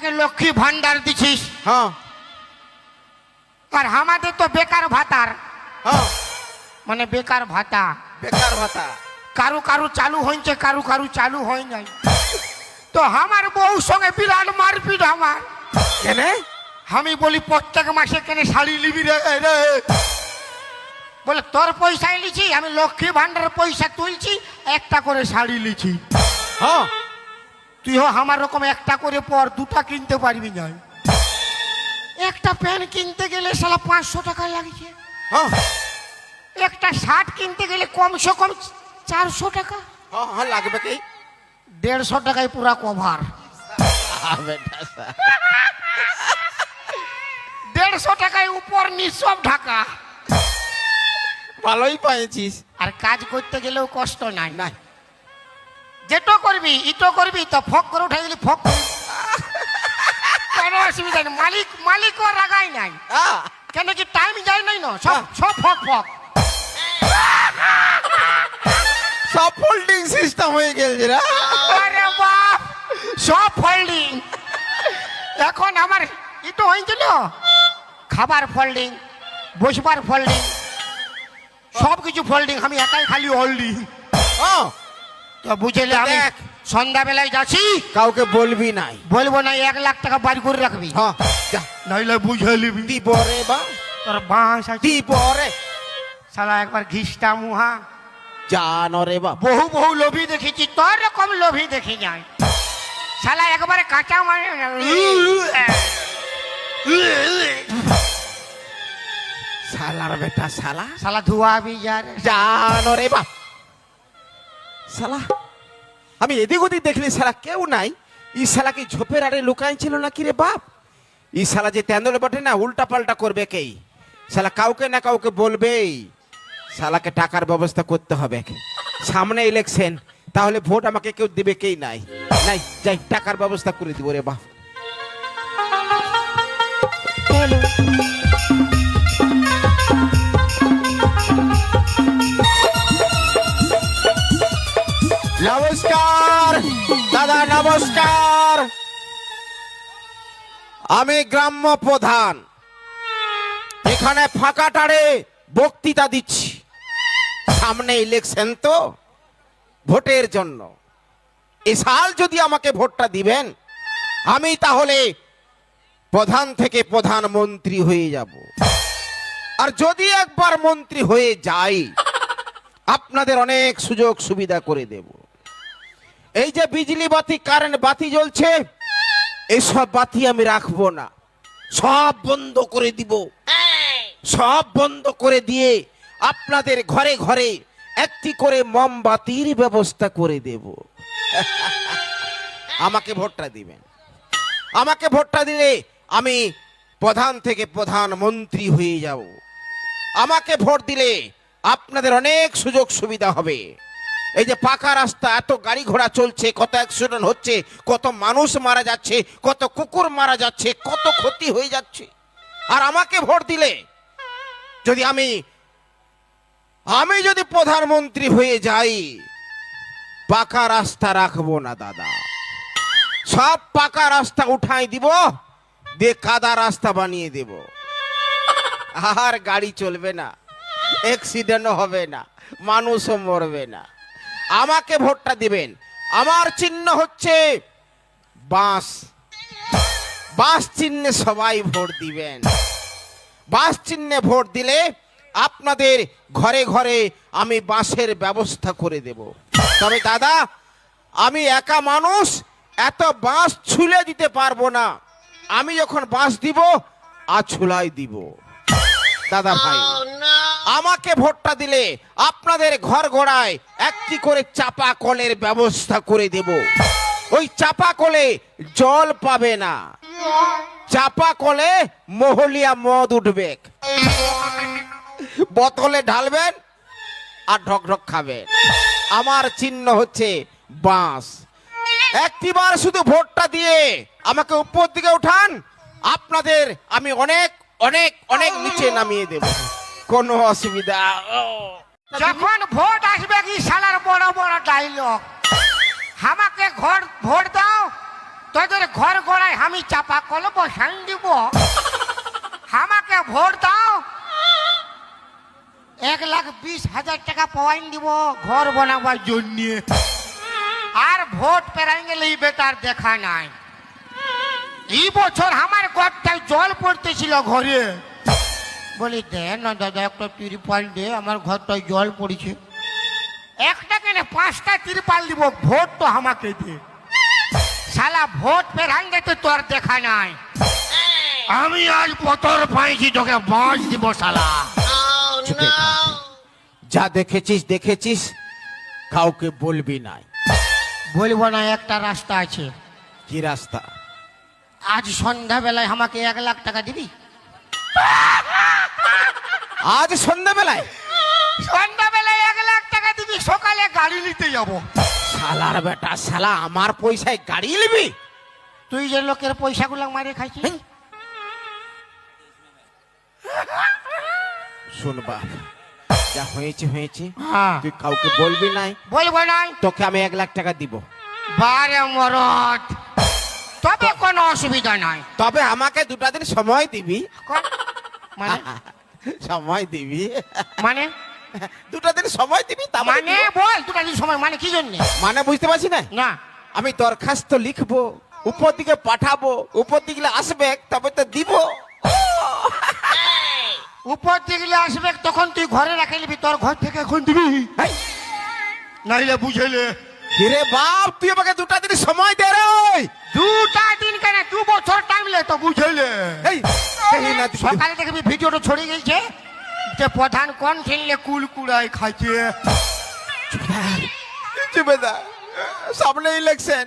শালাকে লক্ষ্মী ভান্ডার দিছিস, হ্যাঁ আর আমাদের তো বেকার ভাতার, হ্যাঁ মানে বেকার ভাতা। বেকার ভাতা কারু কারু চালু হয়েছে, কারু কারু চালু হয় নাই। তো আমার বউ সঙ্গে বিরাট মারপিট আমার। কেন? আমি বলি প্রত্যেক মাসে কেন শাড়ি নিবি রে? বলে তোর পয়সায় লিছি, আমি লক্ষ্মী ভান্ডারের পয়সা তুলছি, একটা করে শাড়ি লিছি। হ্যাঁ তুইও আমার রকম একটা করে পর, দুটা কিনতে পারবি না। একটা প্যান্ট কিনতে গেলে শালা 500 টাকা লাগছে। হ্যাঁ একটা শার্ট কিনতে গেলে কমসে কম 400 টাকা। হ্যাঁ হ্যাঁ লাগবে কি? 150 টাকায় পুরা কভার। 150 টাকায় উপর নিচ সব ঢাকা। ভালোই পাইছিস। আর কাজ করতে গেলেও কষ্ট নাই। নাই যেটো করবি ইটো করবি, তো ফক করে উঠাই দিলি ফক করে। কোনো অসুবিধা নেই, মালিকও রাগাই নাই। কেন কি টাইম যায় নাই না, সব সব ফক ফক। সব ফোল্ডিং সিস্টেম হয়ে গেছে রে। আরে বাপ, সব ফোল্ডিং। এখন আমার ইটো হয়েছিল, খাবার ফোল্ডিং, বসবার ফোল্ডিং, সব কিছু ফোল্ডিং, আমি একাই খালি হোল্ডিং। হ্যাঁ তো বুঝলে আমি দেখ। সন্ধ্যাবেলায় যাচ্ছি, কাউকে বলবি নাই। বলবো না 1 লাখ টাকা বাড়ি করে রাখবি, হ্যাঁ যা নইলে বুঝে নিবি। দিব রে বা তোর বাঁশ আছে, দিব রে। শালা একবার ঘিসটা মুহা। জান রে বা বহু বহু লোভী দেখেছি, তোর রকম লোভী দেখি নাই। শালা একবারে কাঁচা মানে শালার বেটা শালা। শালা ধোয়াবি যার। জান রে বা শালা। আমি এদিক ওদিক দেখলি শালা কেউ নাই। ই শালা কি ঝোপের আড়ে লুকাই ছিল নাকি রে বাপ? ই শালা যে তেন্দলে বটে না, উল্টা পাল্টা করবে কেই। শালা কাউকে না কাউকে বলবেই। শালাকে টাকার ব্যবস্থা করতে হবে। সামনে ইলেকশন, তাহলে ভোট আমাকে কেউ দিবে কেই নাই। নাই যাই টাকার ব্যবস্থা করে দিব রে বাপ। নমস্কার দাদা, নমস্কার। আমি গ্রাম্য প্রধান, এখানে ফাঁকাটারে বক্তৃতা দিচ্ছি। সামনে ইলেকশন তো, ভোটের জন্য। এ সাল যদি আমাকে ভোটটা দিবেন, আমি তাহলে প্রধান থেকে প্রধানমন্ত্রী হয়ে যাব। আর যদি একবার মন্ত্রী হয়ে যাই, আপনাদের অনেক সুযোগ সুবিধা করে দেব। এই যে বিজলি বাতি, কারেন্ট বাতি জ্বলছে, এইসব বাতি আমি রাখবো না, সব বন্ধ করে দিব। সব বন্ধ করে দিয়ে আপনাদের ঘরে ঘরে একটি করে মোমবাতির ব্যবস্থা করে দেব। আমাকে ভোটটা দিবেন। আমাকে ভোটটা দিলে আমি প্রধান থেকে প্রধানমন্ত্রী হয়ে যাব। আমাকে ভোট দিলে আপনাদের অনেক সুযোগ সুবিধা হবে। এই যে পাকা রাস্তা, এত গাড়ি ঘোড়া চলছে, কত অ্যাক্সিডেন্ট হচ্ছে, কত মানুষ মারা যাচ্ছে, কত কুকুর মারা যাচ্ছে, কত ক্ষতি হয়ে যাচ্ছে। আর আমাকে ভোট দিলে যদি আমি যদি প্রধানমন্ত্রী হয়ে যাই, পাকা রাস্তা রাখবো না দাদা, সব পাকা রাস্তা উঠাই দিব, দিয়ে কাদা রাস্তা বানিয়ে দেব। আর গাড়ি চলবে না, অ্যাক্সিডেন্ট হবে না, মানুষও মরবে না। আমাকে ভোটটা দিবেন। আমার চিহ্ন হচ্ছে বাঁশ। বাঁশ চিহ্নে সবাই ভোট দিবেন। বাঁশ চিহ্নে ভোট দিলে আপনাদের ঘরে ঘরে আমি বাঁশের ব্যবস্থা করে দেব। তবে দাদা, আমি একা মানুষ, এত বাঁশ ছুলে দিতে পারবো না। আমি যখন বাঁশ দিব, আছুলাই দিব। দাদা ভাই, আমাকে ভোটটা দিলে আপনাদের ঘর ঘোড়ায় একটি করে চাপা কলের ব্যবস্থা করে দেব। ওই চাপা কলে জল পাবে না, চাপা কলে মহলিয়া মদ উঠবে, বোতলে ঢালবেন আর ঢক ঢক খাবেন। আমার চিহ্ন হচ্ছে বাঁশ। একটিবার শুধু ভোটটা দিয়ে আমাকে উপর দিকে উঠান, আপনাদের আমি অনেক অনেক অনেক নিচে নামিয়ে দেব, কোনো অসুবিধা। যখন ভোট আসবে কি শালার বড় বড় ডায়লগ, আমাকে ভোট দাও, তোদের ঘর গোড়ায় আমি চাপা কল বসান দিব, আমাকে ভোট দাও, 1,20,000 টাকা পয়েন্ট দিব ঘর বানাবার জন্য। আর ভোট পেরাই গেলে এই বেটার দেখা নাই। এই বছর আমার ঘরটায় জল পড়তেছিল ঘরে, বলি দে না দাদা একটা তিরপাল দে, আমার ঘরটায় জল পড়েছে। একটা কেনে 5টা তিরপাল দিব, ভোট তো আমাকে দে। শালা ভোট পেরাই গেছে তোর দেখা নাই। আমি আজ পতর পাইছি, তোকে বাঁশ দিব শালা। চুপে থাক। যা দেখেছিস দেখেছিস, কাউকে বলবি নাই। বলবো না, একটা রাস্তা আছে। কি রাস্তা? আজ সন্ধ্যাবেলায় আমাকে 1,00,000 টাকা দিবি? আজ সন্ধ্যাবেলায়? সন্ধ্যাবেলায় 1,00,000 টাকা দিবি, সকালে গাড়ি নিতে যাব। শালার বেটা, শালা আমার পয়সায় গাড়ি নিবি? তুই যে লোকের পয়সাগুলো মারে খাইছিস। হেই। শোন বাপ, যা হয়েছে হয়েছে, হ্যাঁ। তুই কাউকে বলবি নাই। বলবো না। তোকে আমি 1,00,000 টাকা দিব। বারে মরদ, তবে কোনো অসুবিধা নাই। তবে আমাকে 2টা দিন সময় দিবি। মানে সময় দিবি মানে 2টা দিন সময় দিবি, তারপরে মানে দিব। বল, দুটা দিন সময় মানে কি জন্য? মানে বুঝতে পারছি না। না, আমি দরখাস্ত লিখবো, উপর দিকে পাঠাবো, উপর দিকে আসবে, তবে তো দিব। উপর দিকে আসবে তখন তুই ঘরে রাখে নিবি, তোর ঘর থেকে এখন দিবি। হেই, নাইলে বুঝেলে কিরে বাপ, তুই আমাকে 2টা দিন সময় দে রে। 2টা দিন কেন, 2 বছর টাইম লে তো বুঝেলে। এই, এই না তুই- সকালে দেখবি ভিডিওটা ছড়িয়ে গেছে যে প্রধান কোন ছেলে কুলকুড়াই খাইছে। চুপেদার, সামনে ইলেকশন,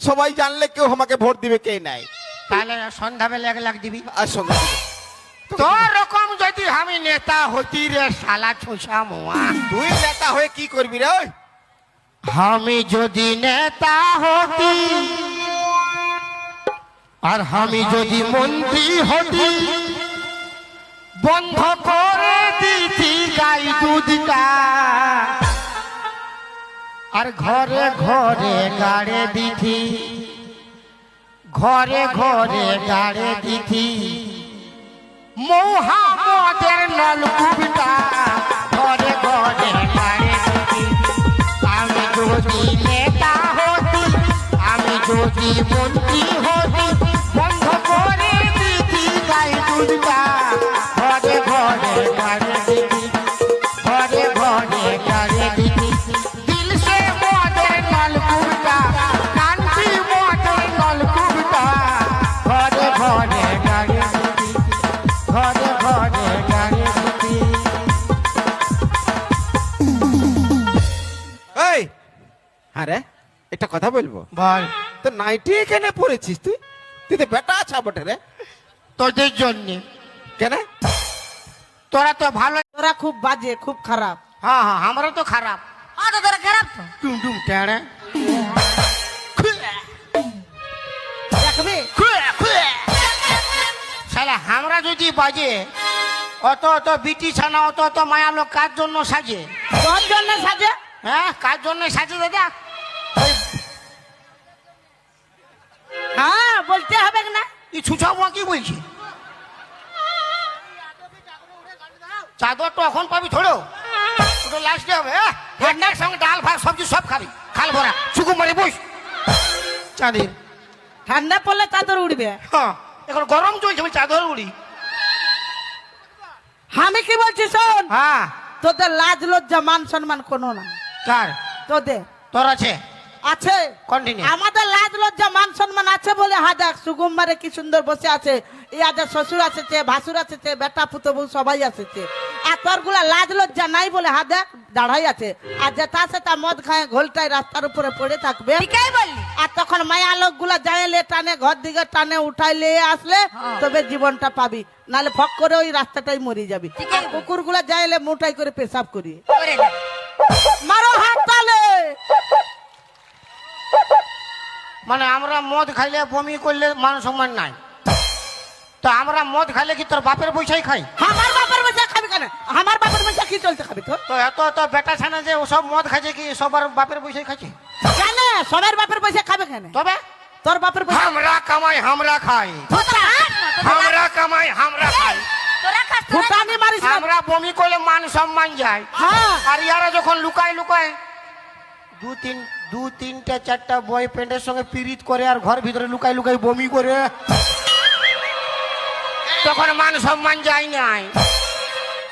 সবাই জানলে কেউ আমাকে ভোট দিবে কে নাই। তাহলে সন্ধ্যাবেলা 1,00,000 দিবি। আর সঙ্গে তোর রকম যদি আমি নেতা হতি রে শালা ছোসা মোয়া, তুই নেতা হয়ে কি করবি রে? ওই আমি যদি নেতা হতি আর আমি যদি মন্ত্রী হতি, বন্ধ করে দিতি গাই দুধটা, আর ঘরে ঘরে গাড়ে দিতি, ঘরে ঘরে গাড়ে দিতি মোহাম্মদের নলকূপটা, ঘরে ঘরে গাড়ে দিতি। আমি যদি নেতা হতি, আমি যদি মন্ত্রী হতি, বন্ধ করে দিতি গাই দুধটা, ঘরে ঘরে গাড়ে দিতি, ঘরে ঘরে গাড়ে দিতি। দিল সে মদের নলকূপটা, কান্তি মদের নলকূপটা, ঘরে ঘরে গাড়ে দিতি, ঘরে ঘরে গাড়ে দিতি। এই, আরে একটা কথা বলবো। বল। তো নাইটি এখানে পড়েছিস তুই? তুই তো বেটা আছা বটে রে। তোদের জন্যে। কেন? তোরা তো ভালো। তোরা খুব বাজে, খুব খারাপ। হ্যাঁ হ্যাঁ, আমরা তো খারাপ। তো তোরা খারাপ তো টুম টুম টেড়ে। দেখবি। শালা আমরা যদি বাজে, অত অত বিটি ছানা, অত অত মায়া লোক কার জন্য সাজে? তোর জন্য সাজে। হ্যাঁ, কার জন্য সাজে দাদা? ওই হ্যাঁ, বলতে হবে না। এই ছুছাবো কি বলছি? চাদর তো এখন পাবি থোড়ো, ওটা লাস্টে হবে। রান্নার সঙ্গে ডাল ভাত সবজি সব খাবি, খাল ভরা চুকু মারি বস চাঁদের। ঠান্ডা পড়লে চাদর উড়বে। হ্যাঁ, এখন গরম চলছে, আমি চাদর উড়ি। আমি কি বলছি শোন, হ্যাঁ, তোদের লাজ লজ্জা মান সম্মান কোনো না। কার? তোদের তোর আছে? আছে। কন্টিনিউ। আমাদের লাজ লজ্জা মান সম্মান আছে বলে হাজাক সুগম্বারে কি সুন্দর বসে আছে। এই আজ শ্বশুর আসেছে, ভাসুর আসেছে, বেটা পুতো বউ সবাই আসেছে। আর তোর গুলা লাজ লজ্জা নাই বলে হাজাক দাঁড়াই আছে। আর যেটা সেটা মদ খায় ঘোলটাই রাস্তার উপরে পড়ে থাকবে। ঠিকই বললি। আর তখন মায়া লোক গুলা যাইলে টানে ঘর দিকে টানে উঠাইলে আসলে তবে জীবনটা পাবি, নালে ফক করে ওই রাস্তাটাই মরে যাবি। ঠিকই। কুকুর গুলা যাইলে মোটাই করে পেশাব করি। করে দে। মারো হাত তালে। মানে আমরা মদ খাইলে বমি করলে মান সম্মান নাই, তো আমরা মদ খাইলে কি তোর বাপের পয়সাই খাই? আমার বাপের পয়সা খাবি কেন? আমার বাপের পয়সা কি চলতে খাবি তো? তো এত এত বেটা ছানা যে ওসব মদ খাইছে কি সবার বাপের পয়সাই খাইছে? কেন সবার বাপের পয়সা খাবে কেন? তবে তোর বাপের পয়সা আমরা কামাই আমরা খাই, আমরা কামাই আমরা খাই। তোরা খাস তোরা ফুটানি মারিস না। আমরা বমি করলে মান সম্মান যায়, হ্যাঁ আর ইয়ারা যখন লুকায় লুকায় দু তিনটা চারটা বয় ফ্রেন্ডের সঙ্গে পিরিত করে আর ঘর ভিতরে লুকাই লুকাই বমি করে, তখন মান সম্মান যায় নাই।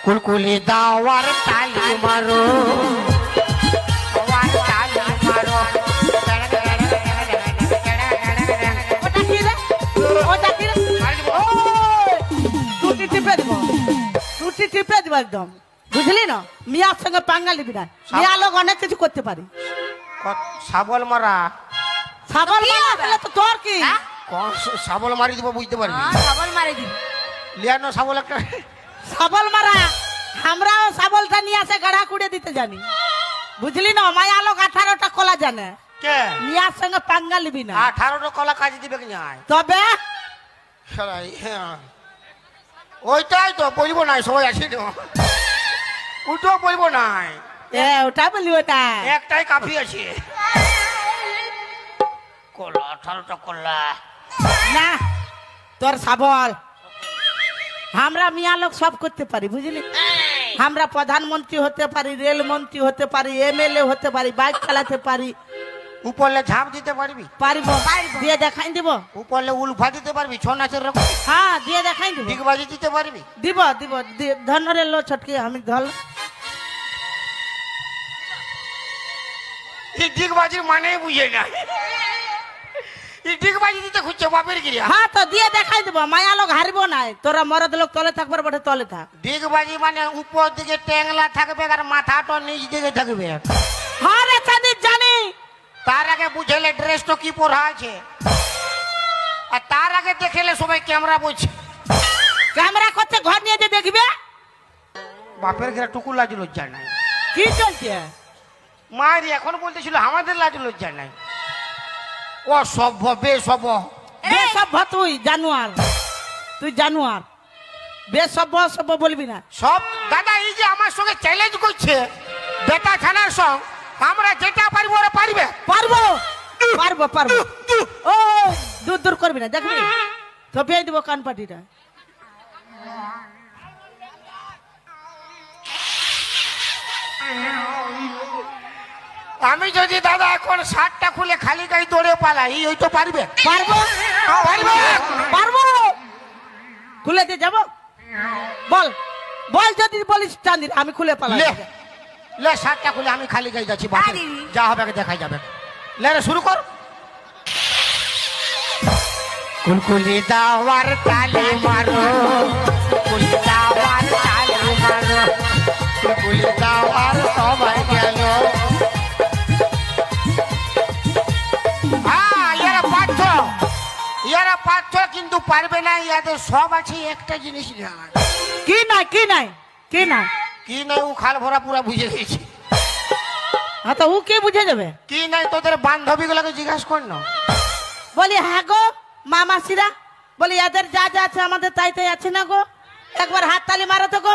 কুলকুলি দাওয়ার তালি মারো, দাওয়ার তালি মারো। ওটা কি রে ওটা কি রে ওই, টুটি টিপে দিব, টুটি টিপে দিব একদম, বুঝলি না? মিয়ার সঙ্গে পাঙ্গা নিবি না, মিয়া লোক অনেক কিছু করতে পারি। শাবল মারা, ছাগল কি মারা হবে? আসলে তো তোর কি? হ্যাঁ? শাবল মারি দিব বুঝতে পারবি। সবল মারি দিবি। লিয়ানো শাবল একটা শাবল মারা, আমরাও শাবলটা নিয়ে আসে গাড়া কুড়ে দিতে জানি, বুঝলি না? মায়া লোক 18টা কলা জানে, কে মিয়ার সঙ্গে পাঙ্গা নিবি না। 18টা কলা কাজ দিবে কি নাই? তবে শালাই, হ্যাঁ। ওইটাই তো বলবো নাই, সবাই আছে তো, ওইটাও বলবো নাই, ওটা বলি ওটা একটাই কাফি আছে। কলা 18টা কলা না, তোর শাবল। আমরা মিয়া লোক সব করতে পারি, বুঝলি? আমরা প্রধানমন্ত্রী হতে পারি, রেলমন্ত্রী হতে পারি, এমএলএ হতে পারি, বাইক চালাতে পারি, উপরলে ঝাঁপ দিতে পারবি, পারিব দিয়ে দেখাই দিব। উপরলে উলফা দিতে পারবি, ছৌ নাচের রকম হ্যাঁ দিয়ে দেখাই দিব, ডিগবাজি দিতে পারবি। দিব দিব ধরে লো ছটকি আমি ধর। এই ডিগবাজির মানে বুঝে না, এই ডিগবাজি দিতে খুঁজছে বাপের গিরিয়া। হ্যাঁ তো দিয়ে দেখাই দিব, মায়া লোক হারিব নাই। তোরা মরদ লোক তলে থাকবার বটে তলে থাক। ডিগবাজি মানে উপর দিকে ট্যাংলা থাকবে আর মাথাটা নিচ দিকে থাকবে। হ্যাঁ রে চাঁদি জানি। তার আগে বুঝেলে ড্রেসটা কি পরা আছে, আর তার আগে দেখেলে সবাই ক্যামেরা বলছে। ক্যামেরা করতে ঘর নিয়ে যে দেখবে বাপের ঘরে টুকু লাজ লজ্জা নাই। কি চলছে। মায়ের এখন বলতেছিল আমাদের লাজ লজ্জা নাই। ও সভ্য বেসভ্য, বেসভ্য তুই জানুয়ার, তুই জানুয়ার। বেসভ্য সভ্য বলবি না। সব দাদা এই যে আমার সঙ্গে চ্যালেঞ্জ করছে বেটা থানার সঙ্গ, আমরা যেটা পারবো ওরা পারবে। পারবো পারবো পারবো। ও দূর দূর করবি না, দেখবি থপিয়ে দিব কান পাটিটা। আমি যদি দাদা এখন শার্টটা খুলে খালি গায়ে দৌড়ে পালাই, ওই তো পারবে। পারবো পারবে। পারবো, খুলে দিয়ে যাবো। বল বল, যদি বলিস চাঁদির আমি খুলে পালাই। লে লে শার্টটা খুলে আমি খালি গায়ে যাচ্ছি, বাপের আরে। যা হবে দেখাই যাবে। লে রে শুরু কর। কুলকুলি দাওয়ার তালি মারো, কুলকুলি দাওয়ার তালি মারো, কুলকুলি দাওয়ার সবাই গেল। হ্যাঁ ইয়ারা পার্থ কিন্তু পারবে না, ইয়াদের সব আছে, একটা জিনিস নাই। কি নাই কি নাই কি নাই? কি নাই ও খাল ভরা পুরা বুঝে গেছি। হ্যাঁ তো ও কে বুঝে যাবে? কি নাই তোদের বান্ধবী গুলোকে জিজ্ঞাসা কর না। বলি হ্যাঁ গো মামাসিরা, বলি এদের যা যা আছে আমাদের তাই তাই আছে না গো, একবার হাত তালি মারো তো গো।